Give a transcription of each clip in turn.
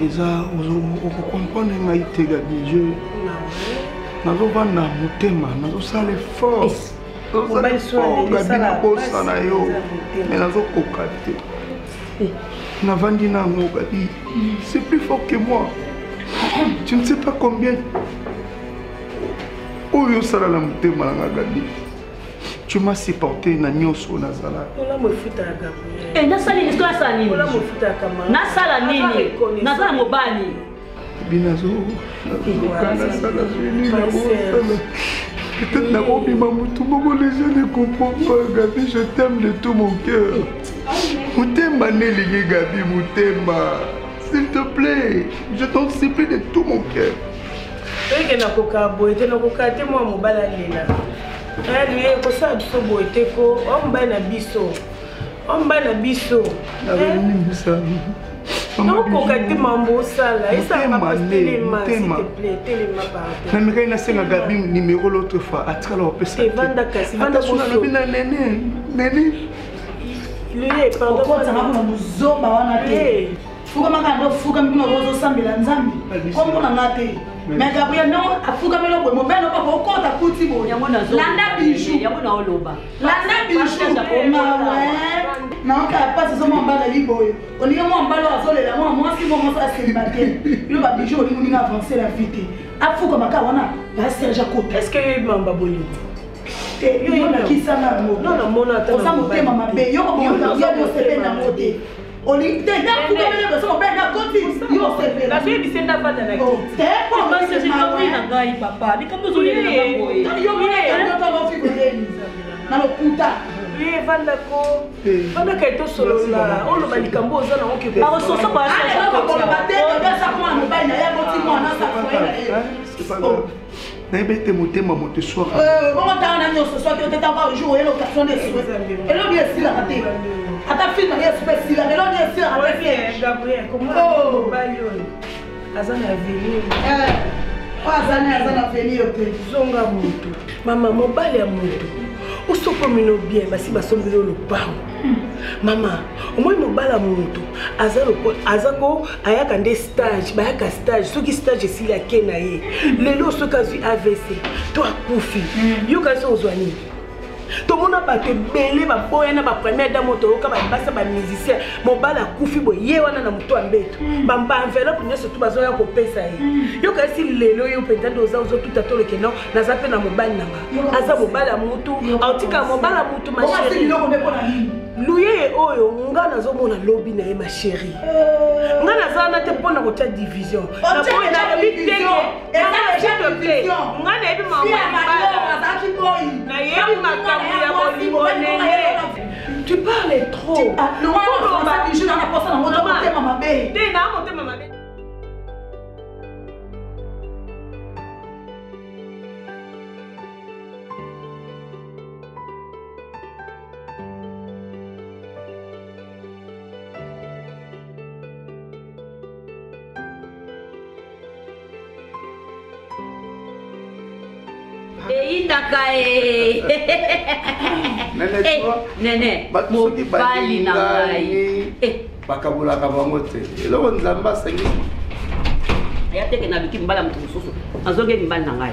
Eza, vous comprenez nga itega bijou. Nazo vanda mutema, nazo sala force. Nazo sala force, gabi na bossa na yo. Mais nazo kokate. Na vandi na ngo gabi. C'est plus fort que moi. Tu ne sais pas combien. Oyo sala la mutema na gabi. Tu m'as supporté na nyoso na zala. Ola mo futa Gabriel. Eh na sali ni kwa sali. Ola mo futa kama. Na sala nini? Na sala mobani. Binazo. Kana sala zini na sala. Peut-être na robima mutu moko les gens ne comprennent pas Gabi, je t'aime de tout mon cœur. Mutema nelingi Gabi, Mutema. S'il te plaît, je t'en supplie de tout mon cœur. Eke na koka boete na koka te mo mobala lela. Lui ko sa biso boete ko omba na biso. Omba na biso. Na nini bisa? Non koka te mambo sala. Esa ma téléma s'il te plaît, téléma pardon. Na meka na senga Gabi numéro l'autre fois. Atikala opesa. Vanda kasi, vanda boso. Na nene. Lui pardon. Ko tanga ko muzomba wana te. Fuka makando fuka mbino rozo sambela nzambi. Kombo na ngate. Mais Gabriel non afuka melo bo mo beno pa ko kota kuti bo. Landa bijou. Yango na oloba. Landa bijou. Na ka pas so mo mbala liboyo. Oni mo mbala azolela mo si mo so célibataire. Yo ba bijou oni ninga avancer la vie. Afuka maka wana ba Serge Kota. Est-ce que yo mamba boyo? Yo na kisana mo. Non mona ta. Osa mo tema mabe. Yo ko yo sepe na mote. Oli te na fuka mele ba so ba na koti. Yo sepe. La fille bisenda pas dans la kiti. Te po Parce que j'ai compris na ngai papa. Ni kama zuri na boye. Yo mona ka ndo ba fiko yeni. Na lo puta. Vanda ko. Vanda ka to solo la. Olo ba likambo oza na okipe. Ba soso ba sa ko ba te ko ba sa ko na ba na ya boti mo na sa ko C'est pas grave. Naibete motema mote soir. Comment t'as un agneau ce soir que tu t'as pas joué l'occasion de souhait. Et là bien si la raté. À ta fille n'a spécial. Et là bien si la raté. Gabriel, comment ba yo? Azana venir. Azana venir te. Zonga mutu. Mama mobali ya mutu. Usoko mino bien basi basombelo lupango. Mama, omoi mobala mutu. Azako ayaka nde stage, bayaka stage. Soki stage esili akena ye. Lelo soka zui AVC. To akufi. Yo kasi ozwani. To mona bato belé ba boya na ba première dame moto ka ba basa ba musicien mobala kufi bo ye wana na mutu ambeto ba enveloppe nyo surtout bazoya ko pesa ye yo kasi lelo yo penda doza ozo tout atolo ke non na zape na mobali nanga aza mobala mutu autika mobala mutu ma chérie luye oyo nga nazomona lobby na ye ma chérie nga nazana te pona ko ta division na pona bitenge s'il te plaît nga na ebi mama na ye makambo ya bolingo nene Tu parles trop. Je n'en ai pas ça dans mon thème, maman. Nene, mobali na ngai. Bakabola kabango te. Eloko nzamba sangi. Ya teke na luki mbala mutu mususu. Azonge mbali na ngai.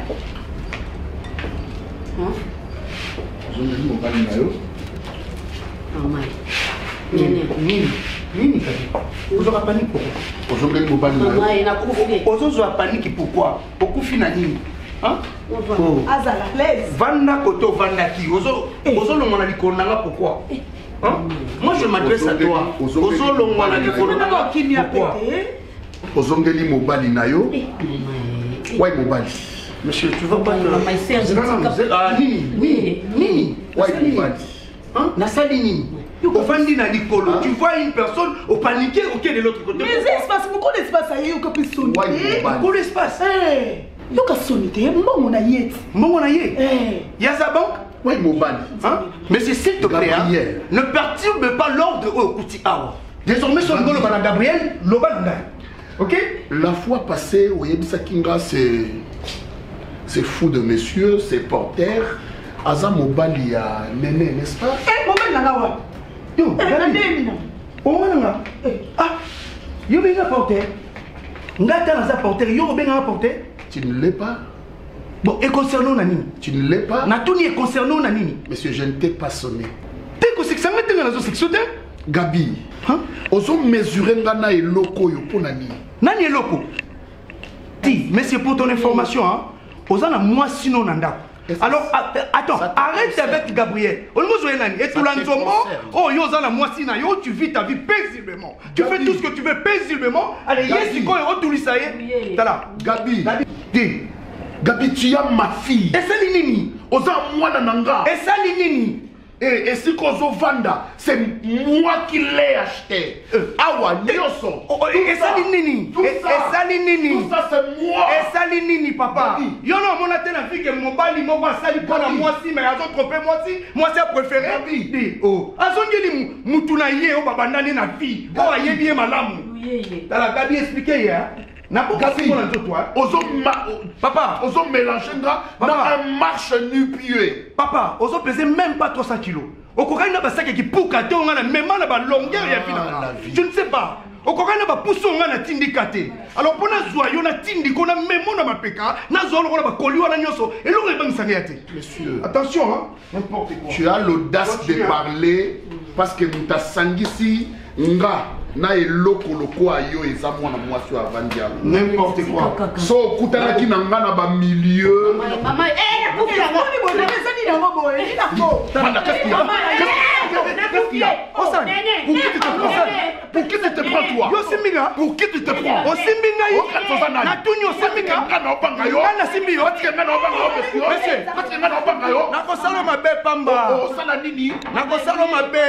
Zongi mobali na yo. Mama. Nene, Nini kadi? Ozoka panique pourquoi? Ozongi mobali na yo. mama ina kufi. Ozozwa panique pourquoi? Okufi na nini? Hein? Azala, laisse. Vanda koto vanda ki. Ozo longona likonanga pourquoi? Hein? Moi je m'adresse à toi. Ozo longona likonanga pourquoi? Ozongeli mobali na yo. Ouais mobali. Monsieur, tu vas pas Nini. Ouais mobali. Hein? Nasali nini? Au fandi na likolo, tu vois une personne au paniquer auquel de l'autre côté. Mais l'espace, pourquoi l'espace a eu aucun peu sonné? Pourquoi l'espace? Yo ka sonité, mbongo na yet. Mbongo na yet. Ya sa banque? Ouais mobali. Hein? Mais c'est s'il te plaît, hein? Ne perturbe pas l'ordre au Kuti Awa. Désormais sur le golo Madame Gabriel, l'Obalanda. OK? La fois passée, Oyebisa Kinga c'est fou de monsieur, c'est porteur. Aza mobali ya Nene, n'est-ce pas? Mobali na ngawa. Yo, Nene. Oh nga. Ah. Yo benga porteur. Ngata na za porteur, yo benga porteur. Tu ne l'es pas? Bon, et concernant Nanini? Tu ne l'es pas? Natuni est concernant Nanini. Monsieur, je ne t'ai pas sonné. T'es que c'est que ça mette dans la section de Gabi, ozo mesurer ngana et loko yo pour nani? Nani est loko? Dis, mais c'est pour ton information, hein? Ozana moi sinon nanda. Alors, attends, arrête avec Gabriel. On nous voit Nani. Et tout l'ensemble, oh, yo zana moi sinon, yo, tu vis ta vie paisiblement. Tu fais tout ce que tu veux paisiblement. Allez, yes, tu connais, tout ça y est. T'as là. Gabi, dis. Gabi, tu as ma fille. Et ça l'inini. Oza moi nanga. Et ça l'inini. Et si Kozo Vanda, c'est moi qui l'ai acheté. Awa, Nyoso. Et ça l'inini. Et ça l'inini. Tout ça c'est moi. Et ça l'inini, papa. Yo non, mon atte na vie que mon bali, mon va sali pour la moi si, mais à d'autres trompé moi si. Moi c'est préféré. Oh. Azongeli mutuna ye o babandani na vie. Oh aye bien malamu. T'as la Gabi expliqué hier. N'a pas cassé mon toi. Papa, ozo mélanger na un marche nu-pied. Papa, ozo pesait même pas 300 kilos. Au cocaïne n'a pas ça qui pour cater on a même la longueur et je ne sais pas. Au cocaïne n'a pas poussé on a tindicate. Alors pour na zoyo na tindi qu'on a même on a ma peka, na zoyo on a pas colli on a nyoso et l'on est bon sangiate. Monsieur, attention hein, n'importe quoi. Tu as l'audace de parler parce que nous t'a sangisi nga. Na eloko loko ayo eza mwana mwasi wa vandia n'importe quoi. So kutana ki nanga na ba milieu Maman, na kufi ya Ni bo na pesa ni na ngo boy, ni na ko. Manda qu'est-ce qu'il y a? Pour qui tu te prends toi? Yo simbiga, pour qui tu te prends? O simbiga yi. Na tuni o simbiga. Ngana opanga yo. Ngana simbi yo. Ngana opanga yo monsieur. Parce que ngana opanga yo. Na ko sala mabe pamba. O sala nini? Na ko sala mabe.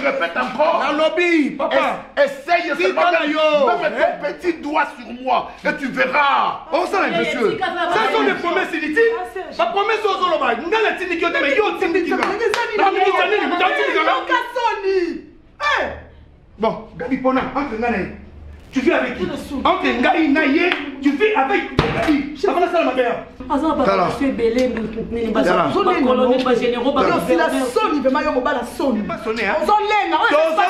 Répète encore. Na lobby, papa. Essaye seulement de mettre ton petit doigt sur moi et tu verras. Oh ça là monsieur. Ça sont des promesses inutiles. Ma promesse aux Zoloba. Ngana tindi ki mais yo tindi ki. Bon, Gabi Pona, entre Ngana. Tu vis avec qui? Entre Ngai Naye, tu vis avec Gabi. Avant ça ma mère. Azan ba monsieur belé mais ba colonel ba généraux ba c'est la sonne veut mayo mobala sonne. Pas sonné hein. Ozo lenga. Ozo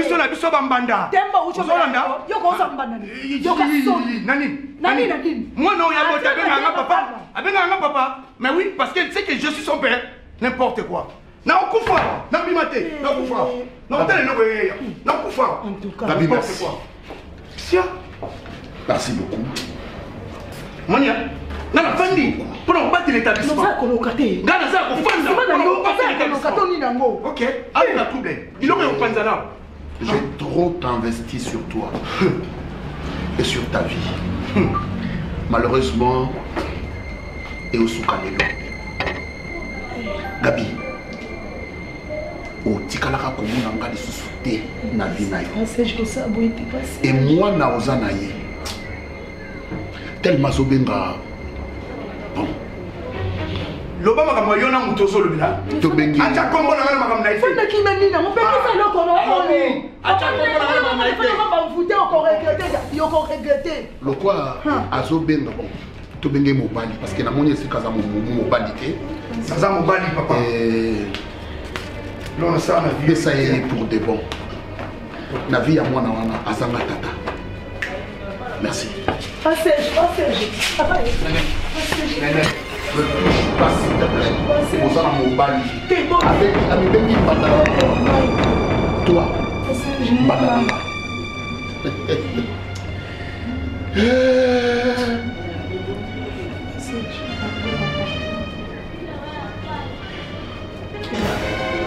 sona biso bambanda. Temba ucho banda. Yo ko ozo banda ni. Yo ka sonne. Nani. Moi non, il y a mon papa. Abenga papa. Mais oui, parce qu'elle sait que je suis son père. N'importe quoi. Non, Koufa. Non, Bimate. Non, Koufa. Non, non, Koufa. En tout cas, n'importe quoi. Merci beaucoup. Monia, non, la famille, pour nous battre l'établissement. Gana ça, pour faire l'établissement. Ok, allez la trouble. Il aurait un panzana. J'ai trop investi sur toi et sur ta vie. Malheureusement, et au Soukanelo. Gabi, otikalaka komona nga lisusu te na vie na yo. Et moi naoza na ye tellement azobenga bon loba makambo yo na moto ozolobela tobengi acha kombo na ngala makambo na ife fonda ki meni na mopekisa eloko na oni acha kombo na ngala makambo na ife bamvute oko regrete lokwa azobenga bon tobengi mobali parce que namoni esika aza mobali te aza mobali papa non ça na vie pesa ye pour de bon na vie ya mwana wana azanga tata merci Papa s'il te plaît oza na mobali amibengi mbanda toi mbanda nanga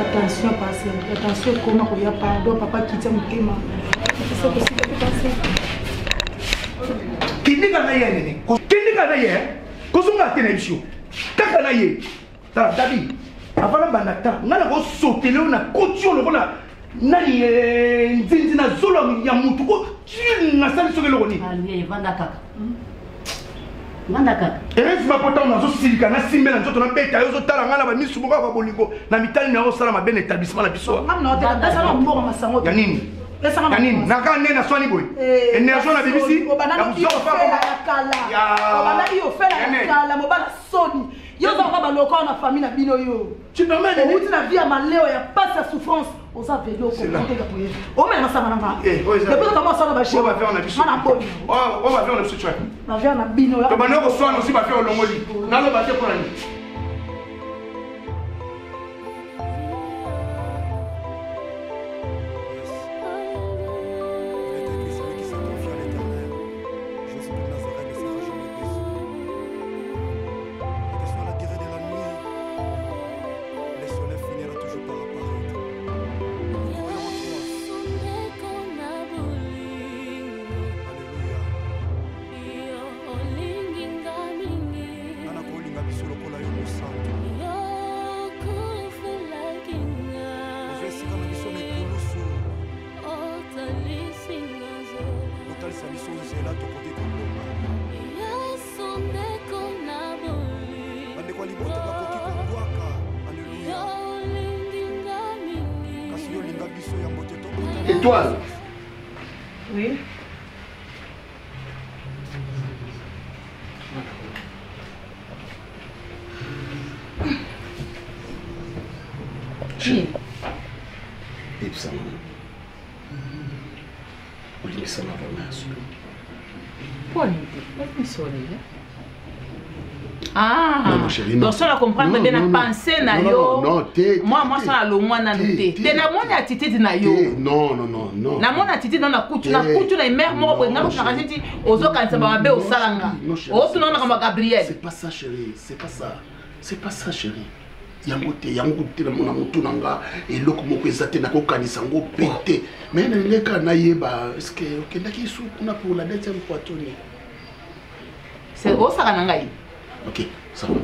attention passer attention comment il y a pardon papa qui tient mon tema c'est possible de passer kindika na ye nene kindika na ye kozonga tena bisho kaka na ye ta dabi avant la banata ngana ko sotele na kotio lokona nani nzinzi na zolo ya mutu ko na sali sokelo koni ali vanda kaka nganda kaka ere sima pota na zo silika na simbe na nzoto na beta yo zo tala ngana ba misu moko ba bolingo na mitali na yo sala ma ben établissement na biso ngana na tela ça na mboko masango ya nini Yanine, naka nena swani boy. Énergie na bibisi. Obana yo fela kala. Obana yo fela kala mobala soni. Yo za ba loko na famille na bino yo. Tu m'amènes ni na vie maleo ya pas sa souffrance. Oza velo ko konte ka poye. O me na sanga nanga. Depuis que commence na ba chez. On va faire na biso. On va faire na biso tu vois. Na vie na bino ya. To bana ko swani aussi ba faire longoli. Na lo ba te pour ani. Étoile. Oui. Qui? Ipsa. Olisa na romance. Pode, me sorrir. Ah, donc ça la comprendre bien la pensée na yo. Moi ça le moi na noté. Te na mon attitude na yo. Non. Na mon attitude na kutu na mère mo ko ngalo na kaziti ozo kanisa ba be o salanga. O tu na kama Gabriel. C'est pas ça chérie, c'est pas ça chérie. Yango te na mona mutu nanga eloko moko ezate na ko kanisa ngo pété. Mais na ka na yeba est-ce que okendaki su kuna pour la deuxième fois Tony. C'est o saka ngai. Ok, ça va.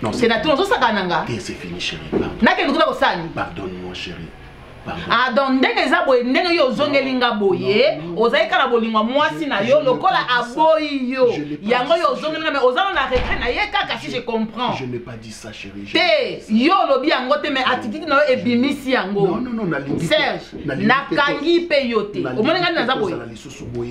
Non, c'est naturel, ça kananga. C'est fini chérie. Pardonne-moi chérie. Ah donc ndenge za boye ndenge yo zongelinga boye ozai kala bolingwa mwasi na yo lokola aboyi yo yango yo zongelinga mais ozana na retrait na ye kaka si je comprends. Je n'ai pas dit ça chérie. Te yo lobi yango te mais attitude na yo ebimisi yango. Non na lingi. Serge na kangi pe yo te. Omone ngani na za boye.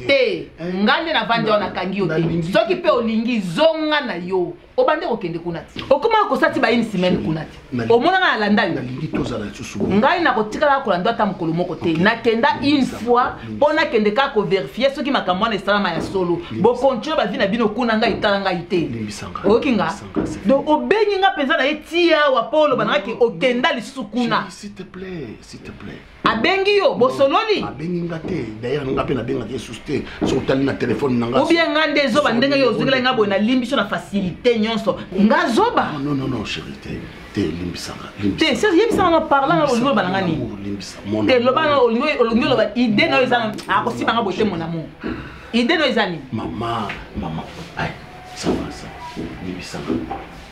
Te ngande na vanja na kangi yo te. Soki pe olingi zonga na yo. Obande okende kunati. Okoma ko sati ba une semaine kunati. Omona na landa yo. Na lingi tozala lisusu. Ngai na kotikala ko landa ta mukolo moko te. Na kenda une fois pona kende ka ko vérifier soki makambo na salama ya solo. Bo contrôle ba vie na bino kuna ngai talanga ite. Okinga. Donc obengi nga penza na etia wa polo banaki okenda lisusu kuna. S'il te plaît. Abengi yo bosololi. Abengi ngate. D'ailleurs nga pe na benga ke susté. So tali na téléphone nanga. Ou bien ngande zo bandenga yo zingela nga bo na limbiso na facilité nyonso. Nga zoba. Non chérie. Te limbisanga. Te c'est yebisa na parlant au niveau banangani. Te loba au niveau loba idée na ezana akosi banga bote mon amour. Idée no ezani. Maman. Aïe, ça va ça. Limbisanga.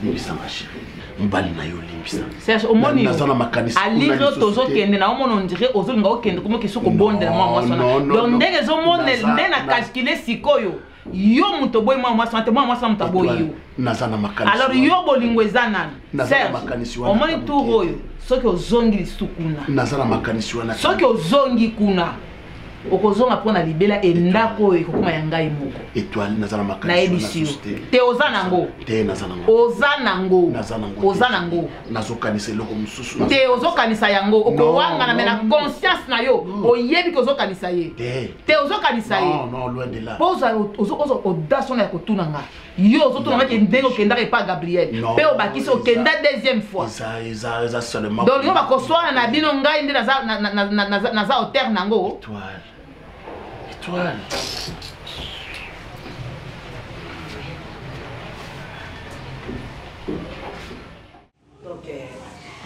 limbisa ma chérie mobali na yo limbisa Serge omoni aliro tozokende na omona on dirait ozolinga okende komo kiso kobondela mwa mwasi wana donc ndenge ezomona nde na calculer sikoyo yo moto boyi mwa mwasi wana te mwa mwasi wana moto aboyi yo naza na makanisi alors yo bolingo eza nani Serge omoni tour oyo soki ozongi lisusu kuna naza na makanisi wana soki ozongi kuna okozonga mpona libela endako oyo ekokoma ya ngai moko étoile naza na makanisi nayebisi yo te oza nango te naza nango oza nango nazokanisa eloko mosusu te ozokanisa yango okowangana me na conscience na yo oyebi ke ozokanisa ye te ozokanisa ye mpo oza audace wana ya kotuna nga yo ozotuna ngaki ndenge okendaka epa Gabriel mpe obakisi okenda deuxième fois donc yo bakoswana na bino ngai nde naza auteur nango Étoile. Donc,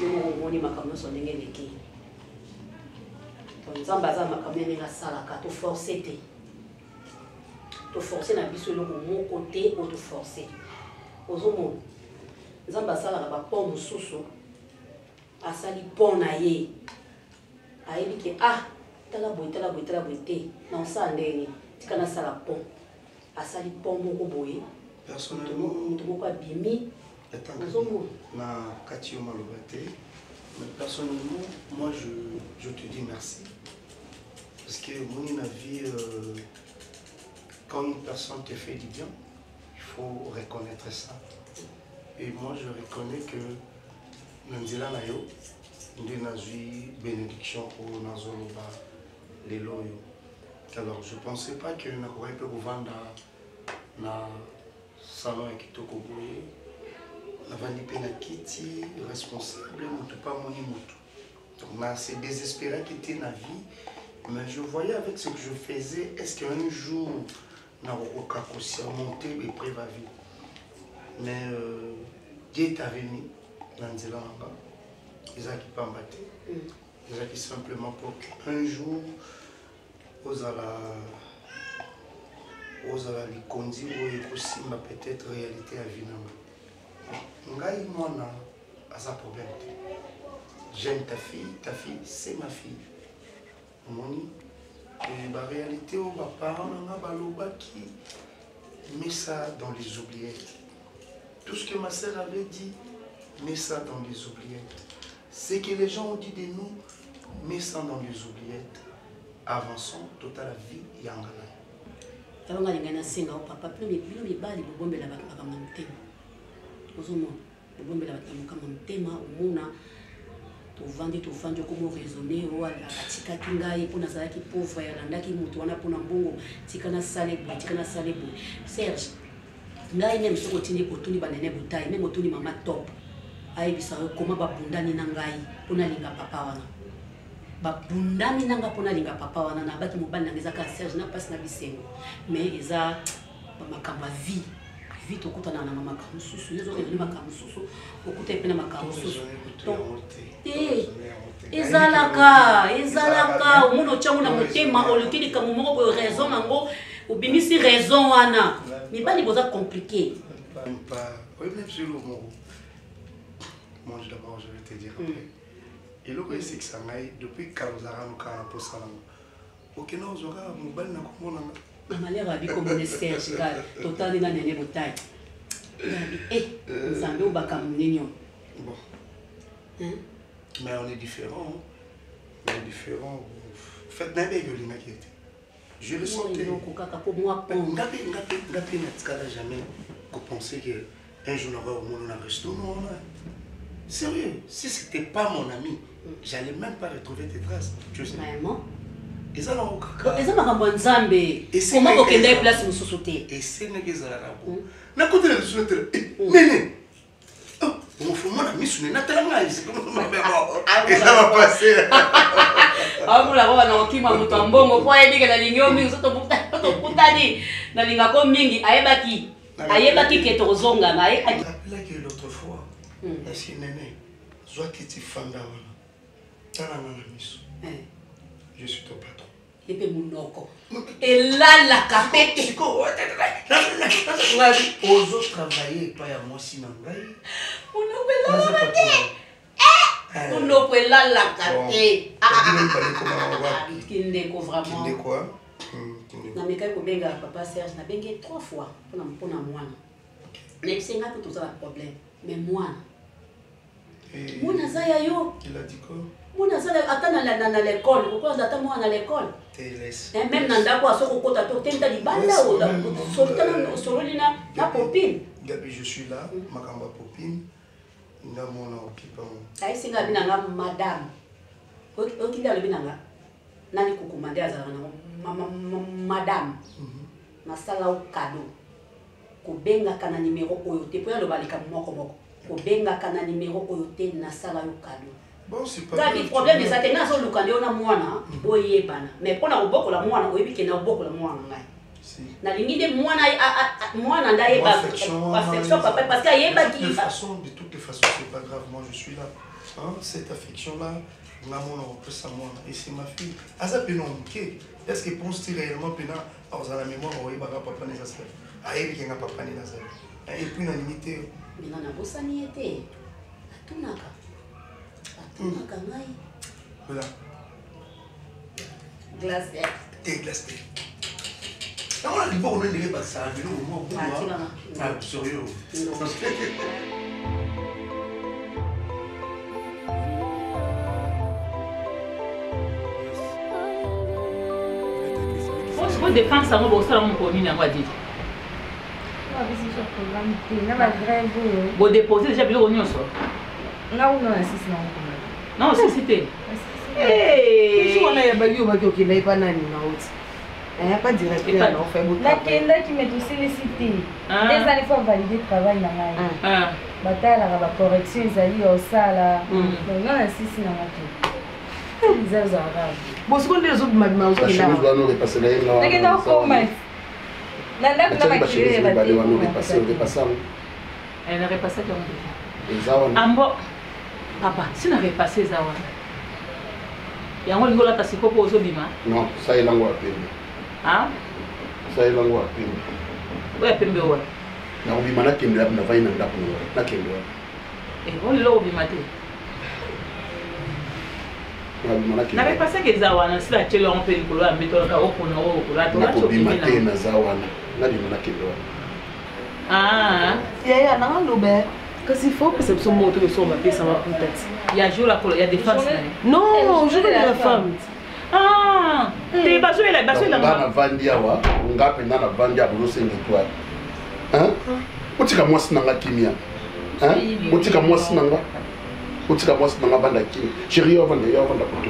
nous avons makambo so ndenge leki. Donc, nzamba za makambo ndenge asalaka to forcer te. To forcer na biso eloko moko te o to forcer. Ozomona. Nzamba asalaka ba pont mosusu. Asali pont na ye. Ayebi ke tala boy te na osala ndenge tika nasala pont asali pont moko boye personnellement moto moko abimi na kati yo maloba te mais personnellement moi je te dis merci parce que moni na vie quand une personne te fait du bien il faut reconnaître ça et moi je reconnais que na nzela na yo nde nazwi bénédiction pour nazoloba lelo yo. Alors je pensais pas que nakoki mpe kovanda na salon ya kitoko boye navandi mpe na kiti responsable moto pa moni moto donc na se désespéré kete na vie mais je voyais avec ce que je faisais est-ce qu'un jour nakokoka kosurmonter épreuve à vie mais Dieu t'avait mis na nzela nanga ezalaki pamba te ezalaki simplement pour qu'un jour ozala likondi oyo ekosimba peut-être réalité ya vie nanga ngai mwana aza problème te j'aime ta fille c'est ma fille omoni baréalité oyo baparent nanga balobaki mets ça dans les oubliettes tout ce que ma sœur avait dit mets ça dans les oubliettes ce que les gens ont dit de nous mets ça dans les oubliettes avançons total la vie yangana abanga lingana senga papa bino mibali bobombela makambo motema ozomona bobombela makambo motema omona tovandi okomo raisonner o atikaki ngai mpo nazalaki pauvre yalandaki moto wana mpona mbongo tika nasale boye Serge ngai meme soki otindi otuni banene botai meme otuni mama top ayebisa yo koma babundani na ngai mpo nalinga papa wana babundani nanga mpona alinga papa wana na baki mobali nanga ezaka Serge na mpasi na bisengo mais eza bamakambo ya vie tokutana na makambo mosusu ezoreveni makambo mosusu okuta epe na makambo mosusu ezalaka omona otyango na motema oluki likambo moko boye raison nango obimisi raison wana mibali boza compliqué. Moi d'abord je vais te dire après. Et le c'est que ça m'aille depuis Kalozara nous quand pour ça. OK non zora mobile na komona. Malheur abi comme Serge gal total na nene botai. Nzambe obaka munenyo. Bon. Mais on est différents. On est différents. Faites n'a pas yolina qui était. Je le sentais. Ngapi n'a jamais pensé que un jour on va au monde na restaurant. Sérieux, si c'était pas mon ami, j'allais même pas retrouver tes traces. Tu sais. Vraiment? Et ça n'a aucun cas. Et ça m'a ramené Nzambe. Comment vous avez place sur société? Et c'est n'est que ça là. Na côté de société. Néné. Oh, mon frère mon ami sur Nathalie, c'est comme ça et ça va passer. Ah vous la voix na okima muto mbongo po yebi ke na lingio mingi soto putani na linga ko mingi ayebaki ke tozonga na ye. Là que l'autre fois. Est-ce que Néné, soit qui t'y fanda, je suis ton patron. et puis monoko et là la capete ozo travailler pas ya mwasi na ngai monoko et là la capete kindeko vraiment quoi na meka ko benga papa Serge na benga 3 fois pona mwana mais c'est nga tout ça problème mais mwana mwana zaya yo il a dit quoi mwana zaya atana na l'école pourquoi ndata mwana à l'école et même dans ndako asoko kota to tenta libanda o soltana sololina na popine gabi je suis là makamba popine na mona okipa ai singa binanga madame okinda binanga nani kukumande azala na madame nasala o cadeau kobengaka na numéro oyo te po ya lobalika moko kobengaka na numéro oyo te nasala yo cadeau bon c'est pas ça dit problème de ça te na so lukande ona mwana oyebana mais pona obokola mwana oyebi na obokola mwana ngai na lingi de mwana ndaye ba affection papa parce que yeba ki de toutes les façons c'est pas grave moi je suis là hein cette affection là na mona on peut ça mwana et c'est ma fille aza pena muke est-ce que pense-t-il réellement pena dans la mémoire oyeba papa ne ça ayebi kenga papa ne nazali et puis na limité mina na bosani ete atunaka ngai voilà glace et glace non on a dit bon on ne pas ça mais non moi ah sérieux Faut défendre ça, on va ça on commune à dire. Vous déposez déjà bien au nion ça. Non, non, si c'était. Eh, on a pas eu au qui n'est pas nani na pas directeur non fait beaucoup. La kenda qui met aussi les cités. Des années faut valider travail na ngai. Bataille la correction ezali au sala. Donc non insiste na ngaki. Ils ont arabe. Bon ce qu'on les autres madame aux qui là. Je dois nous repasser là. Nakenda comment? Nanda kuna makile ba de nous repasser Elle n'a repassé comme Ambo papa, si n'a repassé zawa. Yango lingola ta sikopo ozobima? Non, ça est lango apembe. Ah? Ça est lango apembe. Oya pembe owa. Na obima na kembe na vai na ndako na kembe. On lo obima te. Na repassé que zawa na sila chelo on pe likolo ambito ka okona okula to na obima te na zawa na bima na kembe. Ah. Ya na ngalobe. Kasi faut que c'est son mot que son ma ça va peut-être. Il y a jour la il y a des femmes. Non, je veux la femme. Ah, t'es pas joué la basse là. Na vandia wa, ngape na vandia bulo sengi toi. Hein? Otika mwasi nanga kimia. Hein? Otika mwasi nanga. Otika mwasi nanga banda kimia. Chérie yo vanda poto.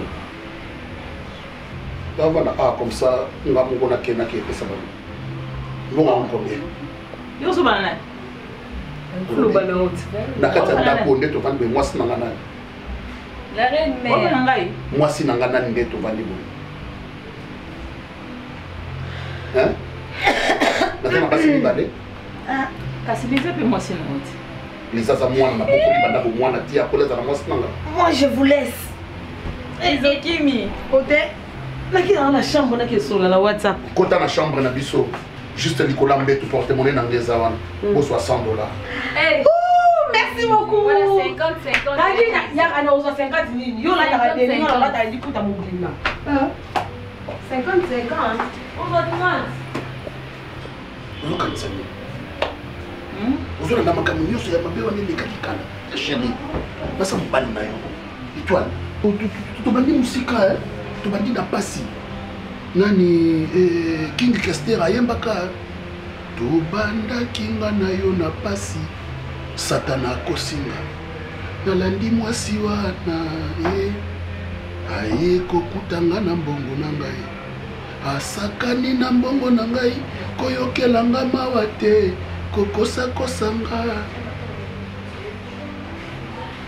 Là vanda comme ça, ngamungo na kena ke pesa ba. Ngo ngam combien? Yo so bana. Nakata ndako nde tovandi mwasi nanga nani. La reine mère. Mwasi nanga nani nde tovandi bo. Hein? Nataka basi nibale. Ah, kasi biza pe mwasi nanga. Les asa mwana na boko libanda bo mwana tia koleza na mwasi nanga. Moi je vous laisse. Ezokimi. Côté naki dans la chambre naki sur la WhatsApp. Kota na chambre na biso. Juste Nicolas Mbetou porte-monnaie dans les avants pour $60. Hey. Oh, merci beaucoup. Voilà 50. Kadi il y a un 50 000. Yo la ta deni yo la ta di kuta mugina. 50. On va demander. Vous connaissez vous avez la makambo nyonso ya mabe wana elekakikana. Chérie. Basa mbali na yo. Étoile. Tobandi musika tobandi na pasi. Nani King Kester ayembaka tobanda kinga na yo na pasi satana kosinga nalandi mwasi wana aye kokutanga na mbongo na ngai asakani na mbongo na ngai koyokelanga mawa te kokosa kosanga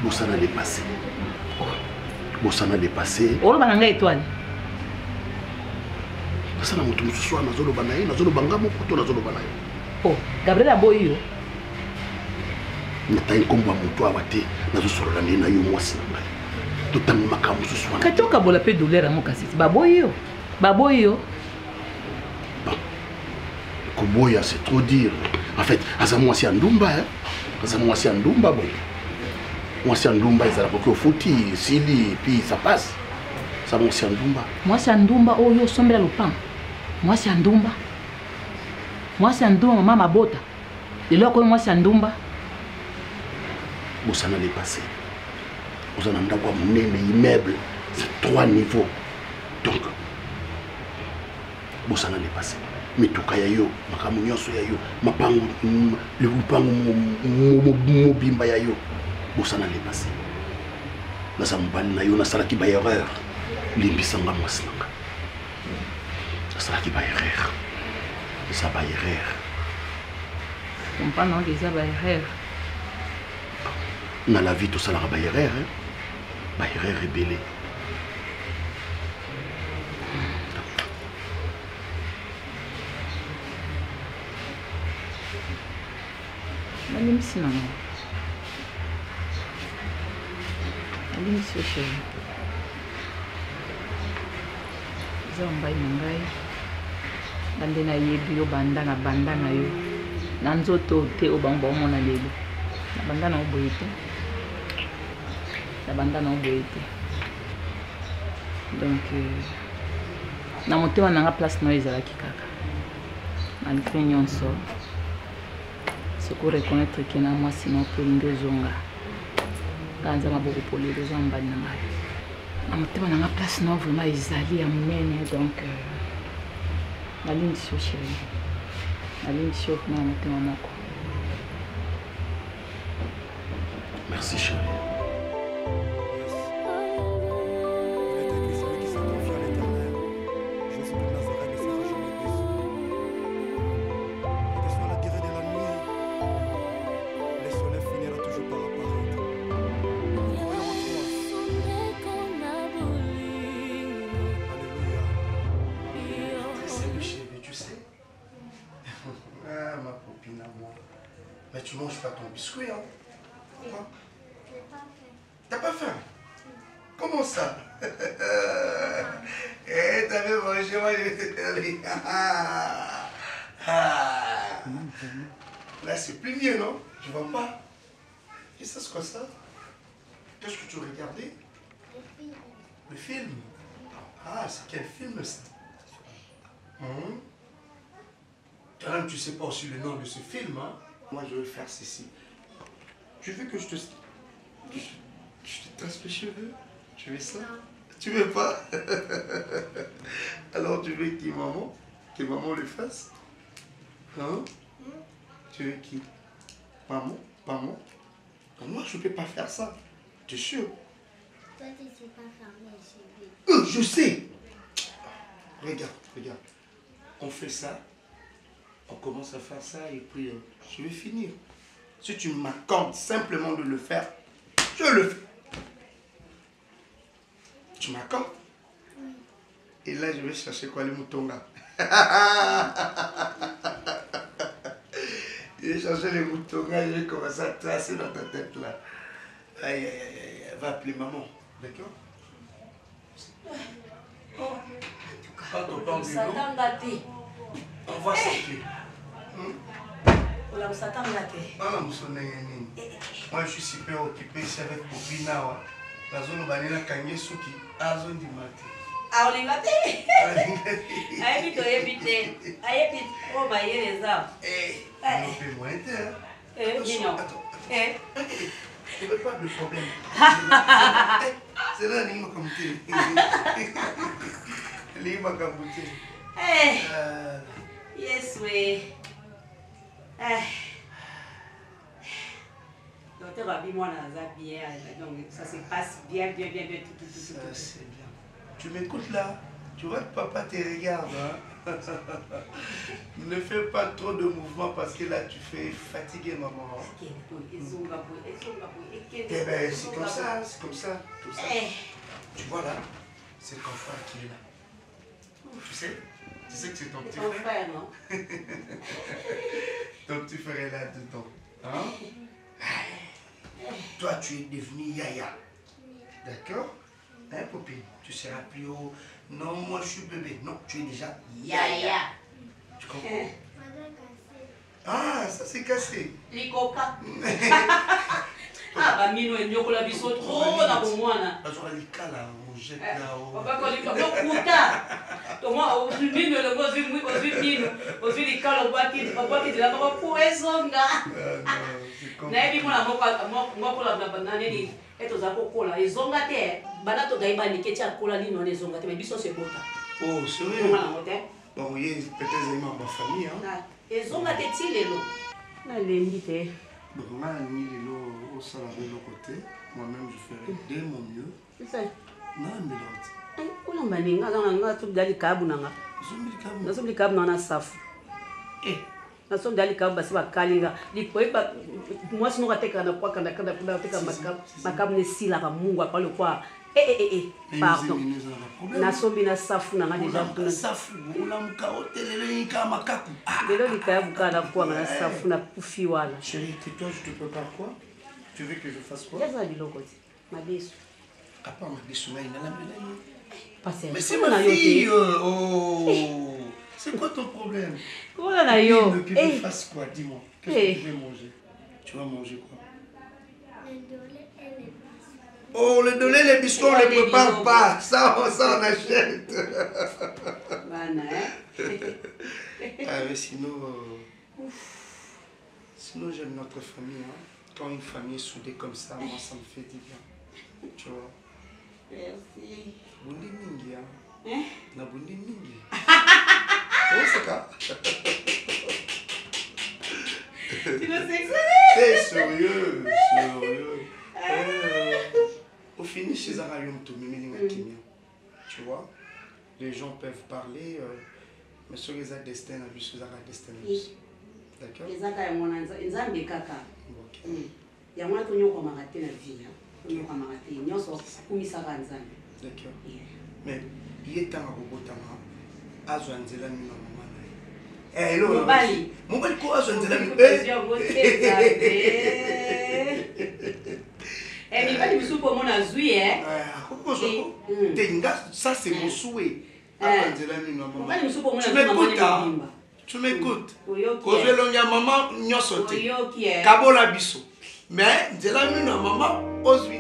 bosana dépassé oloba na ngai étoile. Sana mutu mususu wana zoloba na ye nazoloba ngamo kuto nazoloba na ye. Oh, Gabriel aboyi yo. Nata inkomba mutu awate nazosolola na yo mwasi na ngai. Totanga makambo mususu wana. Katoka bola pe douleur mo kasiti baboyi yo. Baboyo. Koboya, c'est trop dire. En fait, Azamo aussi en Dumba, hein. Azamo aussi en Dumba, bon. Moi, c'est en Dumba, ils ont au fouti, Sili, puis ça passe. Ça moi, c'est en Dumba. Moi, c'est en Dumba, oh, yo, sombre le pain. Moi, c'est en Dumba. Moi, c'est en Dumba, maman, ma bota. Et là, moi, c'est en Dumba. Bon, ça n'allait passer. Vous en avez d'avoir mon immeuble, c'est 3 niveaux. Donc, bon, ça n'allait passer. Mais tout cas, yo, ma camunion sur yo, ma pango, le pango, mon bimba yo, bon, ça n'allait passer. Là, ça me parle, na sala qui va erreur. Limbisanga mwasnanga. La sala qui va erreur. Ça va erreur. On parle non, ça va erreur. Dans la vie, tout ça, va erreur, hein. Va erreur rébellée. Alimisi na nga. Alimisi chéri. Eza mbai na ngai. Bande na yebi yo banda na yo. Na nzoto te o bango omona lelo. Na banda na oboye te. Na banda na oboye te. Donc na motema na nga place na ezalaki kaka. Malgré nyonso. C'est pour reconnaître qu'il y a moi sinon pour une zonga. Quand ça m'a beaucoup polé les gens bas na ngai. Na motema na nga place na vraiment ezali ya munene donc na ligne sur chéri. Na ligne sur na motema moko. Merci chérie. Mais tu manges pas ton biscuit, hein? Quoi? T'as pas faim? Comment ça? Eh, t'avais mangé, moi je t'ai dit. Là, c'est plus mieux, non? Je vois pas. Et ça, c'est quoi ça? Qu'est-ce que tu regardais? Le film. Ah, c'est quel film ça? Toi-même, tu sais pas aussi le nom de ce film, hein? Moi, je veux faire ceci. Tu veux que je te trace les cheveux? Tu veux ça? Tu veux pas? Alors, tu veux qui, maman? Que maman le fasse? Hein? Tu veux qui? Maman? Maman? Moi, je ne peux pas faire ça. Tu es sûr? Toi, tu ne sais pas faire les cheveux. Je sais! Regarde, regarde. On fait ça. On commence à faire ça et puis je vais finir. Si tu m'accordes simplement de le faire, je le fais. Tu m'accordes? Oui. Et là, je vais chercher quoi, les moutons là. Je vais chercher les moutons là, je vais commencer à tracer dans ta tête là. Aïe, aïe, aïe, aïe. Va appeler maman. D'accord? Quand on parle du lot, on va sortir. Moi je suis super occupé ici avec Popina. La zone banana kanye suki. La zone du matin. Ah, on y va. Aïe, vite, aïe, vite. Aïe, vite. Oh, bah, il y a les arbres. Eh, on fait moins d'heures. Attends. Tu veux pas de problème. C'est là, il m'a commuté. Il m'a commuté. Yes, oui. Docteur Abi, moi, bien, donc ça se passe bien, tout. C'est bien. Tu m'écoutes là? Tu vois que papa te regarde, hein? Ne fais pas trop de mouvements parce que là, tu fais fatiguer maman. Eh ben, c'est comme ça, tout ça. Tu vois là, c'est ton frère qui est là. Tu sais que c'est ton petit frère, non? Ton petit frère est là-dedans. Hein? Toi, tu es devenu Yaya. D'accord? Hein, Poppy, tu seras plus haut. Non, moi je suis bébé. Non, tu es déjà Yaya. Tu comprends? Ah, ça c'est cassé. Les coca. Ah, bah, mino et nyoko la biso trop na bomwana. Azora likala, on jette là-haut. Papa, quand il y a un kuta. Thomas, au mino, le gros, au mino, au likala, au bois qui est là, pour ezonga. Naebi mona moko la banane ni eto za kokola ezonga te bana to gaiba ni ketia kola ni non ezonga te mais biso se bota. Oh, sérieux? Bon, oui, peut-être aimer ma famille hein. Ezonga te ti lelo. Na lembi te. Donc moi ni lelo au salon de l'autre côté, moi-même je ferai de mon mieux. C'est ça. Non, mais l'autre. Ola maninga nga tu dali kabu nanga. Zombi kabu na safu. Na som dali kabu basi bakalinga. Likoeba moi sinon ateka na kwa kanda teka makabu ne sila ka mungu apale kwa. Pardon. Na sombi na safu nanga déjà tuna. Safu, ola muka hotelelo yika makaku. Lelo likabu kana kwa na safu na kufi wala. Chérie, toi je te prépare quoi? Tu veux que je fasse quoi? Jaza dilokoti. Mabesu. À part Mabesu na ina la Passez. Mais c'est ma fille. Oh. C'est quoi ton problème? Voilà na yo. Que je fasse quoi? Dis-moi. Qu'est-ce que tu veux manger? Tu vas manger quoi? Oh, le dolé, les biscuits, on ne les prépare pas. Ça, on achète. Mais sinon, j'aime notre famille. Hein. Quand une famille est soudée comme ça, moi, ça me fait du bien. Tu vois? Merci. Bundi mingi, hein? Na bundi mingi. Oh, c'est ça. Tu me sais que c'est sérieux, sérieux. Au finish, c'est un royaume tout tu vois, les gens peuvent parler, mais sur les destin, sur les destin. D'accord? Les aka mon nzambe kaka. Ya mwana to nyoko magate na vie. Nyoko magate nyoso kumisa ka nzambe. D'accord. Mais il est temps à robotama. Azwa nzela ni mama na. Eh lo. Mobali ko azwa nzela ni. Eh mais pas du soupe mon azui ça c'est mon souhait. Tu m'écoutes. Kozwe maman nyoso te. Kabola biso. Mais nzela mino maman ozwi.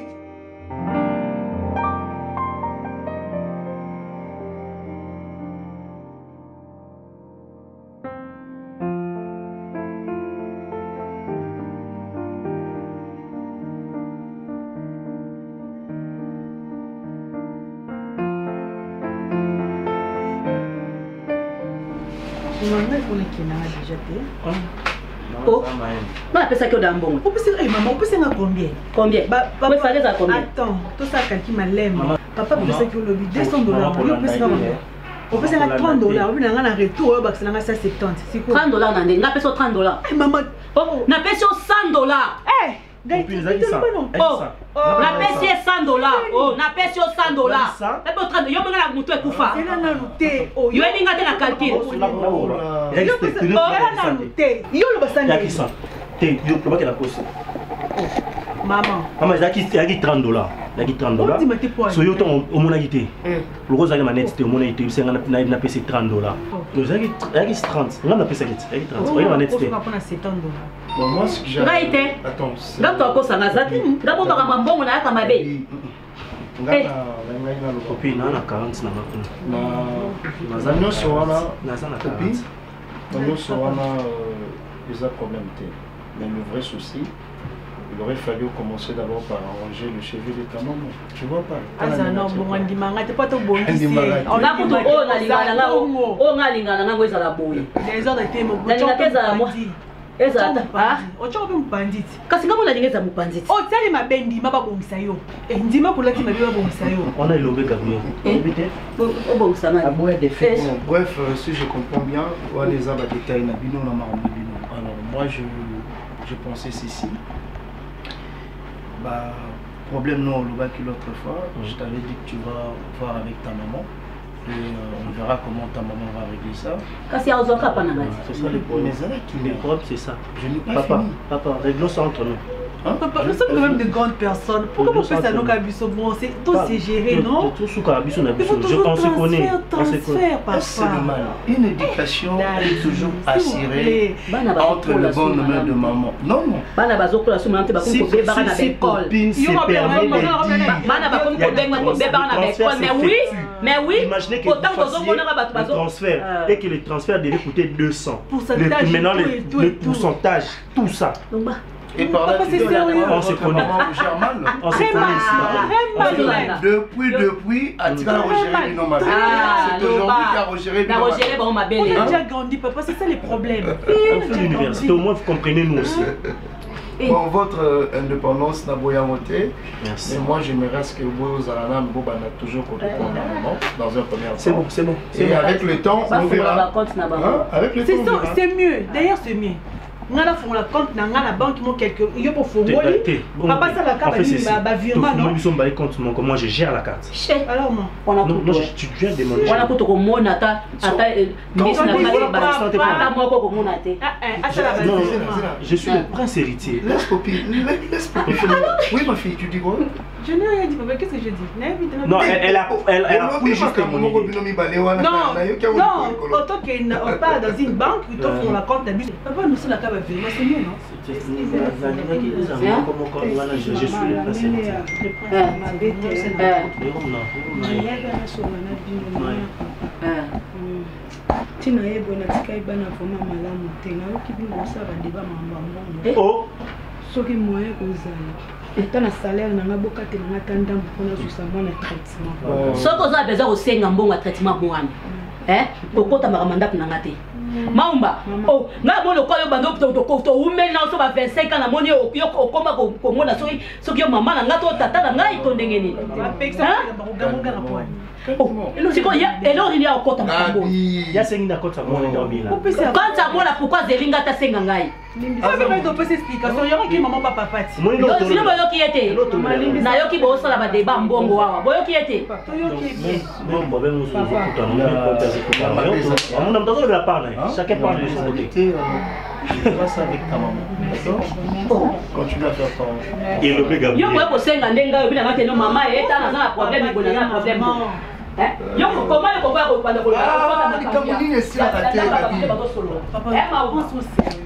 Oh, non, appelle ça que d'un bon. On peut se maman, on peut se combien? Combien? Papa, fallait ça combien? Attends, tout ça quand il m'a l'aime. Papa peut se que le $200. On peut se on peut se $30. On peut en retour, bah c'est là ça 70. C'est quoi? $30 nandé. N'a pas sur $30. Eh maman, oh, n'a pas sur $100. Eh, oh, n'a pas sur $100. Oh, n'a pas sur $100. N'a pas 30. Yo menga na mutu ekufa. Ela na lute. Oh, yo elinga te na calcul. Yo lo basani. Ya kisa. Te, yo ko bakela kosi. Maman. Maman zaki $30. Zaki $30. So yo to omona gite. Le rose zaki manette te omona gite, c'est na pese $30. Yo zaki 30. On a pese gite. Zaki 30. Oyo manette te. On va prendre $70. Bon, moi ce que j'ai. Attends. D'accord, ko sanga zaki. Ngabo ba mambongo na aka mabe. Ngana copine na 40 na makuna. Na zanyo so wana na sana copine. Zanyo so wana des problèmes té. Mais le vrai souci, il aurait fallu commencer d'abord par arranger le cheveu de ta maman. Tu vois pas? Ah non, bon, on dit manga, t'es pas tout bon ici. On a beaucoup on a lingana on a lingana na ngweza la boye. Les heures de thème, na ngakeza moi. Eza ah, ocho ko mpanditi. Kasi ngamo la lingeza mpanditi. O tsali mabendi maba bongisa yo. E ndima kulati mabiba bongisa yo. On a ilombe Gabriel. O bongisa na. Aboya des faits. Bref, si je comprends bien, ouais les abats détails na bino na marombi bino. Alors moi je pensais ceci. Bah, problème non, le bac l'autre fois, je t'avais dit que tu vas voir avec ta maman et on verra comment ta maman va régler ça. C'est ça les problèmes. Les problèmes, c'est ça. Je n'ai pas fini. Papa, réglons ça entre nous. Papa, nous sommes quand même de grandes personnes. Pourquoi on fait ça nos cabisso? Bon, c'est géré, non? Tout sous cabisso, on se connaît. C'est normal. Une éducation est toujours assurée entre le bon honneur de maman. Non, non. Si copine se permet de dire, mais oui, imaginez que vous fassiez le transfert et que le transfert devait coûter 200. Maintenant, le pourcentage, tout ça. Et par là, on se connaît. On se connaît. Depuis, Atika a regéré une homme. C'est aujourd'hui qu'a regéré une homme. On a déjà grandi, papa, c'est ça les problèmes. On fait l'université, au moins vous comprenez nous aussi. Bon, votre indépendance n'a pas monté. Merci. Mais moi, j'aimerais ce que vous avez toujours côté pour dans un premier temps. C'est bon, c'est bon. Et avec le temps, on verra. Avec le temps, c'est mieux. D'ailleurs, c'est mieux. On a la compte dans la banque, il y a pour papa, ça la carte, virement. Nous sommes baillés compte, moi je gère la carte. Alors, moi, tu viens de demander. Je suis le prince héritier. Laisse Popi. Oui, ma fille, tu dis quoi? Je n'ai rien dit, papa. Qu'est-ce que je dis? Non, elle a pris juste mon idée. Non, autant qu'on part dans une banque, on la compte d'abus. Papa, nous sommes la carte virement, c'est mieux, non? Je suis le prince héritier. Oh! Soki moyen kozala eta na salaire nanga bokate nanga tanda mpona zusa mwana traitement soki oza besoin kosenga mbongo ya traitement mwana kokota makamanda nanga te maumba oh nga mona okoyo bando to umeli na so ba 25 ans na moni yo okoma komona soki yo mama na nga to tata na ngai to ndenge nini alors il y a encore il y a 5 d'accord ça moi quand ça moi là pourquoi zelinga ta senga ngai ça veut dire peut explication yo ki maman papa pati sino boyo ki ete na yo ki bo sala ba débat mbongo wawa boyo ki ete to yo ki bien bon ba ben nous on a besoin de la part chacun parle de son côté. Je fais ça avec ta maman. D'accord? Continue à faire ton. Et le béga. Yo pouvez poser un denga yo bina ngate no mama eta na za problème ibona na problème. Yo comment yo koba ko panda ko la. Ni kamuni esi la tête gabi. Papa, on se sérieux.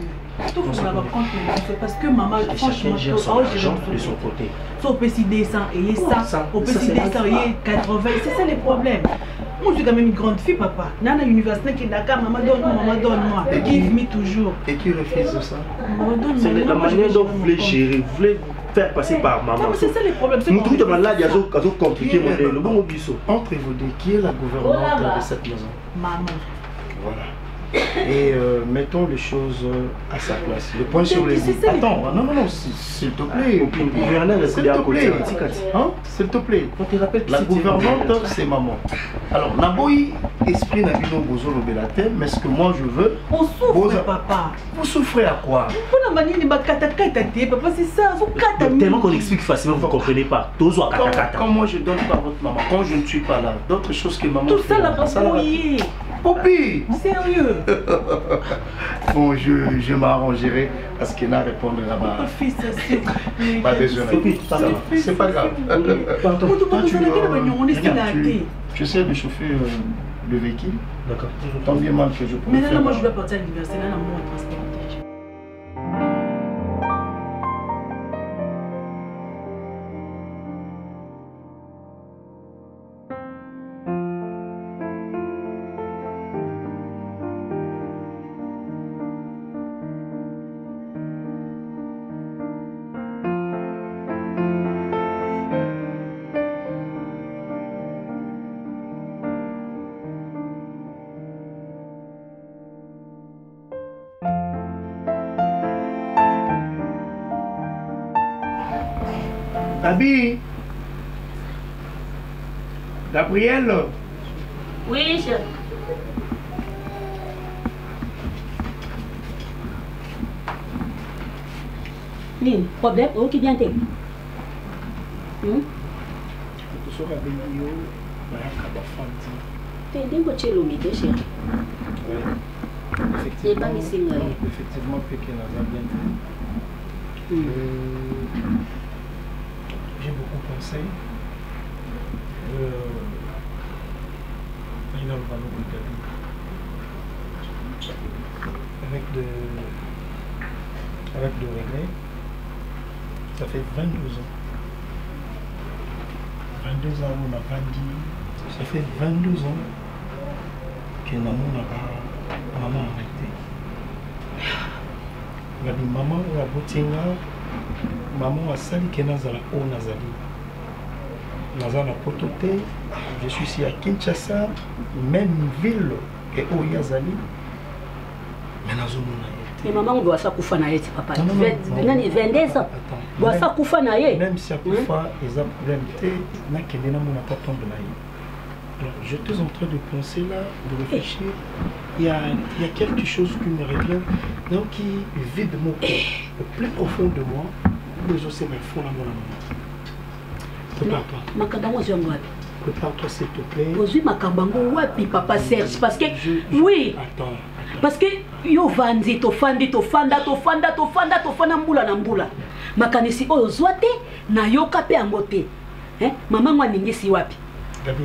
Tout pour la compte parce que maman franchement gère son argent de son côté. So peut si descend et ça, on peut si descend et 80, c'est ça les problèmes. Moi, je suis quand même une grande fille, papa. Nana université qui est d'accord, maman donne-moi. Give me toujours. Et qui refuse ça? C'est la manière dont vous voulez gérer, vous voulez faire passer par maman. C'est ça les problèmes. Nous trouvons que là, il y a des compliqués. Entre vous deux, qui est la gouvernante de cette maison? Maman. Voilà. Et mettons les choses à sa place. Le point sur les i. Attends, non, s'il te plaît. S'il te plaît. S'il te plaît. La gouvernante, c'est maman. Alors, Naboui, esprit n'a pas besoin de la tête, mais ce que moi je veux. On souffre, papa. Vous souffrez à quoi? Papa, c'est ça. Tellement qu'on explique facilement, vous ne comprenez pas. Quand moi je donne pas à votre maman, quand je ne suis pas là, d'autres choses que maman. Tout ça, la papouille. Popi! Sérieux? Bon, je m'arrangerai à ce qu'il n'a répondu là-bas. Pas besoin. C'est pas grave. Tu sais de chauffer le véhicule? D'accord. Tant bien mal que je peux. Mais là, moi je dois partir à l'université, là, moi, transport. Abi, Gabriel. Oui, je. Lynn, problème, où qui vient t'aider? T'aider pour chez l'homme, chérie. Effectivement, Pékin a bien fait. J'ai beaucoup pensé. Avec de regret, ça fait 22 ans. 22 ans où on n'a pas dit, ça fait 22 ans que maman n'a pas arrêté. La maman ou la botinga, maman a sali que nazala o nazali. Nazala potote, je suis ici à Kinshasa, même ville que Oyazali, mais nazomona. Et maman doit ça kufa na yeti papa. 22 ans. Doit ça kufa na yeti. Même si kufa ils ont problème té na kende na mona pas tombe na yeti. Alors j'étais en train de penser là, de réfléchir. Il y a quelque chose qui me revient, donc qui vide mon cœur, au plus profond de moi, où je sais mes fonds à mon amour. Prépare-toi. Makadamo Zongwapi. Prépare-toi s'il te plaît. Aujourd'hui Makabango wapi papa Serge parce que oui. Attends. Parce que yo vandi to fandi to fanda mbula na mbula. Makanisi oyo zwate na yoka pe angote. Maman ngwa ningisi wapi? Gabi.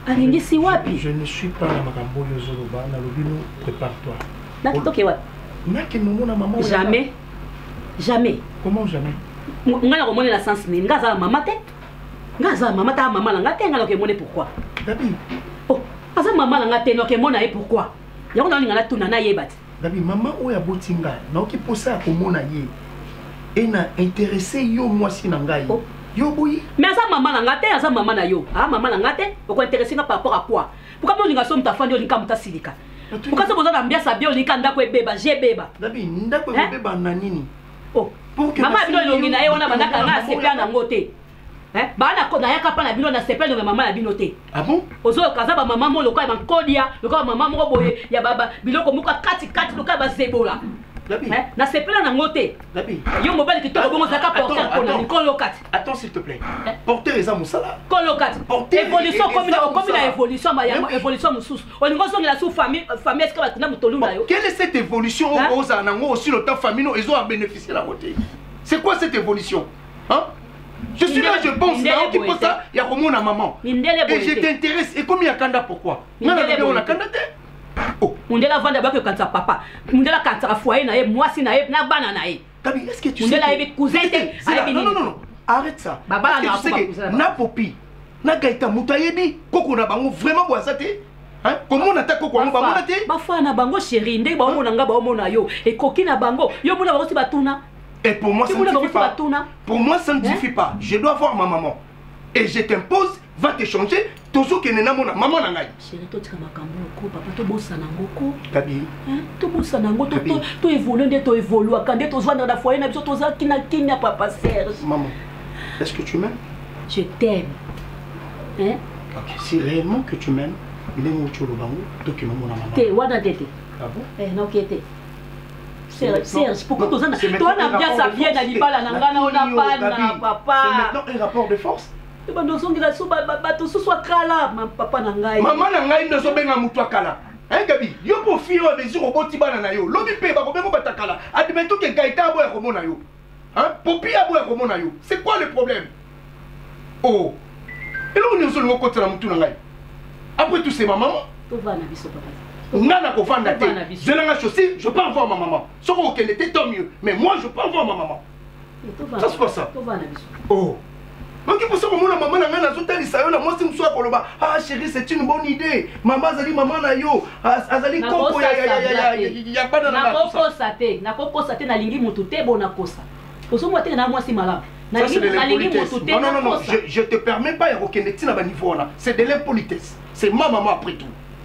Alingisi wapi? Je ne suis pas na makambo yo zoloba na lobino prépare-toi. Na kitoke wapi? Naki nomona maman. Jamais. Jamais. Comment jamais? Ngana ko monela sens ni ngaza mama te. Ngaza mama ta mama nga te ngala ko mone pourquoi? Gabi. Oh, asa mama nga te no ke mona e pourquoi? Yako na ngala tuna na yebati. Gabi maman oya botinga na oki posa ko mona ye. Et na intéressé yo moi si na ngai. Yo boyi. Mais asa mama nga te asa mama na yo. Ah mama nga te o ko intéressé nga par rapport à quoi? Pourquoi mo linga so mtafandi olinga mutasilika? Pourquoi so boza na mbiasa bio olinga ndako ebeba jebeba? Gabi ndako ebeba na nini? Oh. Mama bino longi na ye wana bandaka nga sepia na ngote. Bana ko na yaka pa na bino na sepia na mama na bino te. Ah bon? Ozo kaza ba mama mo loka ba kodia, loka mama mo boye ya baba biloko muka kati loka ba zebola. Gabi. Na sepia na ngote. Gabi. Yo mobile ki to bongo zaka porter ko na Nicole Kati. Attends s'il te plaît. Porter eza musala. Kolo Kati. Évolution comme na évolution ba ya évolution mususu. Olingo so ngila su famille est-ce que ba tuna mutolunda yo. Quelle est cette évolution au oza nango aussi le temps famille no ils ont bénéficié la côté? C'est quoi cette évolution? Hein? Je suis là, je pense, il y a comme mon maman. Et je t'intéresse. Et comme il y a Kanda, pourquoi? On a Kanda. Oh, on est là avant d'abord que quand ça papa. On est là quand ça foyer naïe, moi si naïe, na banana naïe. Gabi, est-ce que tu sais? On est là avec cousin. Non. Arrête ça. Parce que tu sais que na popi, na gaïta mutayebi, koko na bango vraiment boisate. Hein? Comment on attaque koko na bango na te? Ba fa na bango chérie, ndé ba mo na nga ba mo na yo. Et koki na bango, yo mo na bango si batuna. Et pour moi, ça ne suffit pas. Pour moi, ça ne suffit pas. Je dois voir ma maman. Et je t'impose, va te changer. Toujours que nena mona maman nangai. Chérie, toi tu as makambo ko papa to bossa nangoko. Gabi. To bossa nango to évoluer to évoluer quand to vendre na foyer na biso to za kina papa Serge. Maman, est-ce que tu m'aimes? Je t'aime. Hein? OK, si réellement que tu m'aimes, il est mon cholo bango, to que maman na maman. Te wana tete. Ah bon? Non kete. Serge, pourquoi tu as toi na bien ça vient na libala na ngana ona pana papa. C'est maintenant un rapport de force. Tu vas nous ongira sous bateau sous soit kala papa na ngai. Maman na ngai no so benga mutu akala. Hein Gabi, yo po fio a mesure roboti bana na yo. Lobi pe ba ko bengo batakala. Admettons que Gaïta abo ya komona yo. Hein? Popi abo ya komona yo. C'est quoi le problème? Oh. Et là on est sur le côté la mutu na ngai. Après tout c'est ma maman. Tu vas na biso papa. Nana ko fanda te. Je l'ai chaussé, je pars voir ma maman. Sauf qu'elle était tant mieux. Mais moi je pars voir ma maman. Ça c'est quoi ça? Oh. Donc il faut savoir que maman n'a rien à sauter l'Israël. Moi c'est monsieur Koloba. Ah chérie, c'est une bonne idée. Maman Zali maman na yo. Azali koko ya pas dans la. Na koko sate na lingi mutu te bona kosa. Oso moi te na moi si malade. Ça c'est de l'impolitesse. Non, je te permets pas ya okendeti na ba niveau là. C'est de l'impolitesse. C'est ma maman après tout.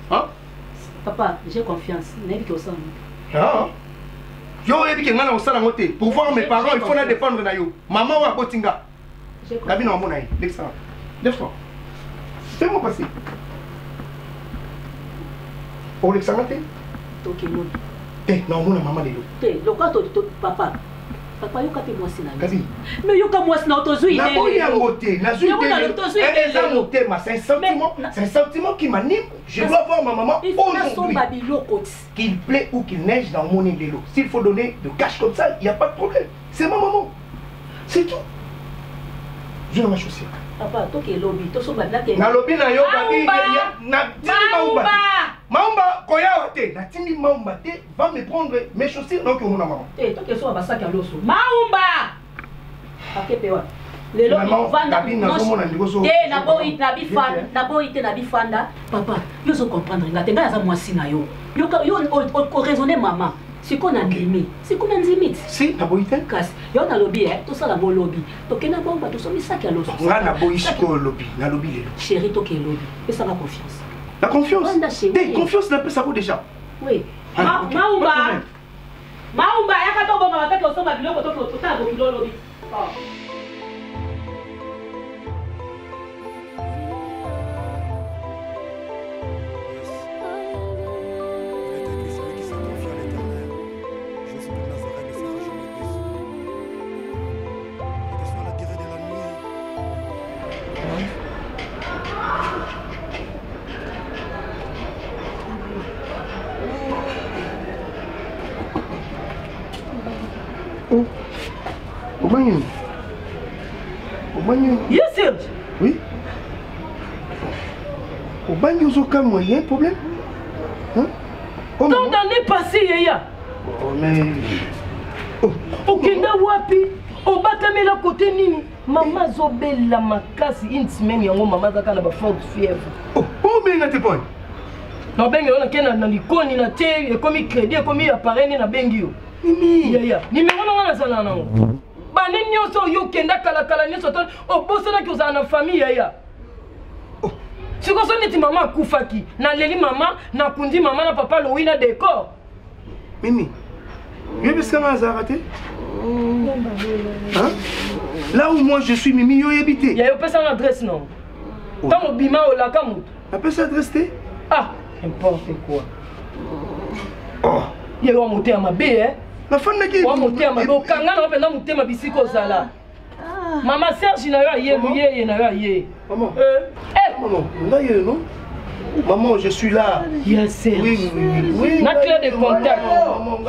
Hein? Papa, j'ai confiance. Ah. Yo, pour voir mes parents, il faut la dépendre de yo. Maman ou Botinga. La vie n'a pas de l'excellent. Laisse-moi. Fais-moi passer. Oh, l'excellent. Eh, non, mon maman est là. Papa. Papa, yo kate moi sina. Gabi. Mais yo ka moi sina autozui na boy ya ngote, na zui de. C'est un sentiment qui m'anime. Je dois voir ma maman aujourd'hui. Qu'il plaît ou qu'il neige dans mon île de l'eau. S'il faut donner de cash comme ça, il n'y a pas de problème. C'est ma maman. C'est tout. Je vais m'achosser. Papa, toi qui es lobby, toi sommes là qui est. Na lobby na yo babi na Maumba. Maumba koya wate. Na timi Maumba te va me prendre mes chaussures donc mon maman. Eh, toi qui es sur un sac à l'os. Maumba. OK pewa. Le lobby vanda. Eh, na bo it na bifanda. Papa, yo so comprendre ngatenga za mwasi na yo. Yo o raisonner maman. C'est qu'on a limé. C'est qu'on a limite. Si, na boite. Casse. Yo na lobby tout ça la bon lobby. Donc na bomba tout ça mi sac à l'os. Nga na boisiko lobby, na lobby lelo. Chérie, toi qui es lobby. Et ça la confiance. La confiance. T'es confiance n'a pas ça déjà. Oui. Maumba. Maumba, yaka to bomba bataki osoma biloko to ta bo kilo lobby. Yes, Serge. Oui. Au bagne aux aucun il y a un problème. Hein? Tant d'années passées, Yaya. Oh, mais. Okenda wapi? Obatame la côté nini? Maman zobel la makasi une semaine yango maman zaka na ba forte fièvre. Oh, mais na te point. Na bengi on kena na likoni na te e komi crédit e komi appareil na bengi yo. Nini? Yaya. Numéro na sala na. Bani nyoso yo kenda kala nyoso ton obosana ki ozana na famille Yaya. Oh. Siko so neti maman kufaki. Na leli maman, na kundi maman na papa Louis na décor. Mimi. Tu veux ça m'a raté? Hein? Là où moi je suis Mimi, yo habité. Il y a pas son adresse non. Tant au bima au la kamut. Appelle ça adresse té? Ah, n'importe quoi. Oh. Il y a monter à ma baie hein. La femme n'a qui? On monter à ma baie. Quand on a pendant monter ma bicycle sala. Maman Serge na yo yé na yo yé. Maman. Maman, là y non? Maman, je suis là. Yes, Serge. Oui. Na clé de contact. Maman,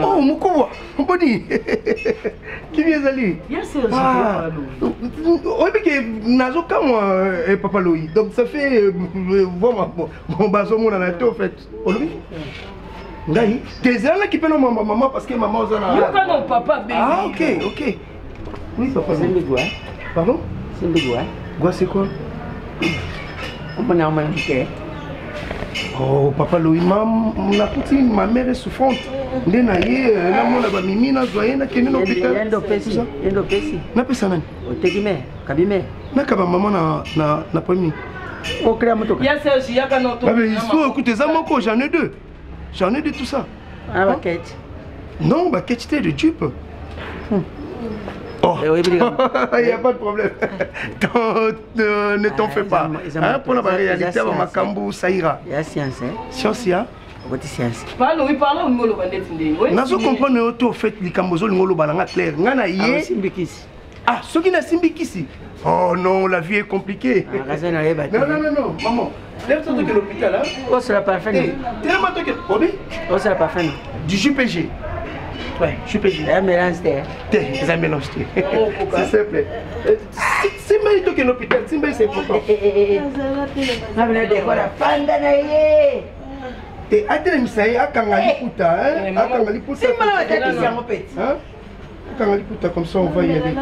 oh, Moukoua, on peut dire. Qui vient d'aller? Bien sûr, oui, mais que Nazo comme Papa Louis. Donc ça fait vraiment bon bazo mon anato en fait. Louis. Ngai, t'es là qui peut nommer maman parce que maman zana. Yo quand papa bébé. Ah OK. Oui, papa. C'est quoi? Pardon? C'est quoi? Quoi c'est quoi? On a manqué. Oh, papa Louis, ma mère est souffrante. Ndenaye, na mona ba mimi na zoye na kene no hôpital. Endo pesi. Na pesa nani? Otekime, kabime. Na kaba maman na premier. O créa moto. Ya Serge, ya kana to. Mais il faut écouter ça moko, j'en ai deux. J'en ai de tout ça. Ah, bah, Kate. Non, bah, Kate, c'était de dupe. Oh, il n'y a pas de problème. Ne t'en fais pas. Pour la réalité, ma cambo, ça ira. Il y a science, hein? Science, il y a? Science. Parle, oui, parle, on me le Nazo comprendre au fait les cambozo ngolo balanga clair. Ngana yé. Ah, ce qui n'a simbikisi. Oh non, la vie est compliquée. Non, maman. Lève-toi de l'hôpital, hein? Oh, c'est la parfum. Tellement toi que. Oh, c'est la parfum. Du JPG. Ouais, JPG. Un mélange de. C'est un mélange de. C'est simple. C'est mal toi que l'hôpital, c'est mal, c'est important. Ah, mais d'accord, la fanda na yé. T'es atteint, à Kangali Puta, hein? À Kangali Puta. C'est mal, t'as mon petit. Hein? Comme ça on va y aller.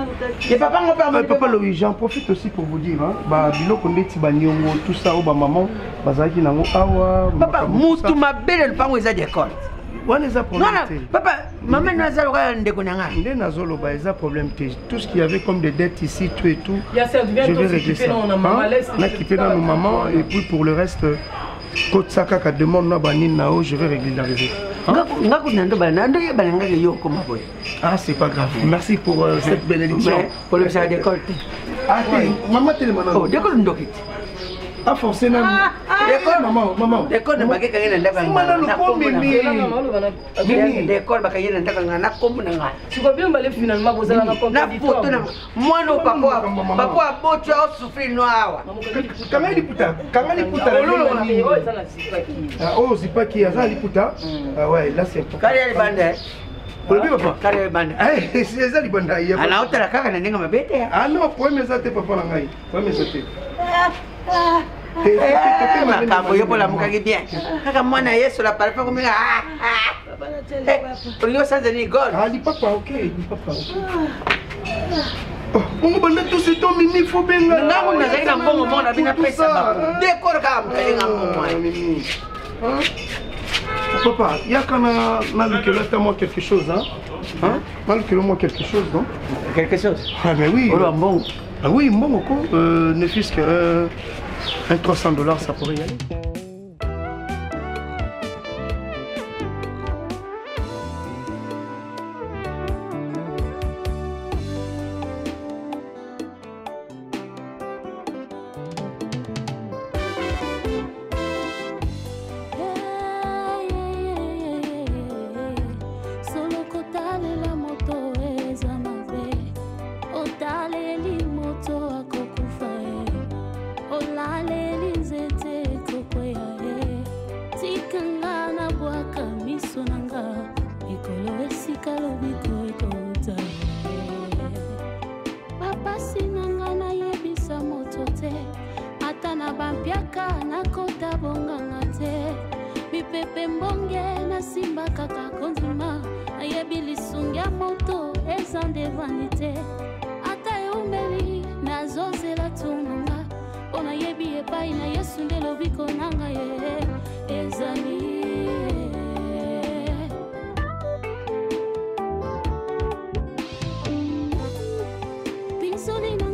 Et papa, mon père, papa Louis, j'en profite aussi pour vous dire, hein, bah, biloko ndeti banyongo, tout ça, ou bah maman, bazaki nango awa. Papa, moutou ma belle, le pan où ils ont des écoles. Ouais, les problèmes. Non, papa, maman n'a pas de konanga. Ndé nazolo ba eza problème té. Tout ce qu'il y avait comme des dettes ici, tout et tout. Je vais régler ça. On a quitté dans nos mamans et puis pour le reste, Côte Sakaka demande na banine nao, je vais régulariser. Ah, c'est pas grave. Merci pour cette bénédiction. Pour le salle d'école. Ah, maman, t'es le oh, d'école a forcé nani maman dekode bakeka na ndaka ngana loko mimi dekode bakeka na ndaka ngana komuna ngana sikobio mbale finalement bozala na na poto na mwana papa boto au souffrir no awa kanga liputa oh zipaki aza liputa ah ouais là c'est important kali bande Kolobi papa kali bande c'est ça libanda ya ana otala kaka na ndinga mabete ah non poème ezate papa na ngai poème ezate makambo yobola mukaki bien kaka mwana yesu la parfait comme olingo sanze ni god ali papa ok Bongo banda tout ce temps mimi faut benga. Ndango nazaki na mbongo mona bina pesa ba. Décor ka mkalinga mbongo. Papa, il y a quand na lukelo moi quelque chose hein. Hein? Malukelo moi quelque chose non? Quelque chose. Ah mais oui. Oh mbongo. Ah oui, mbongo ko ne fût-ce que un $300 ça pourrait y aller. Insulina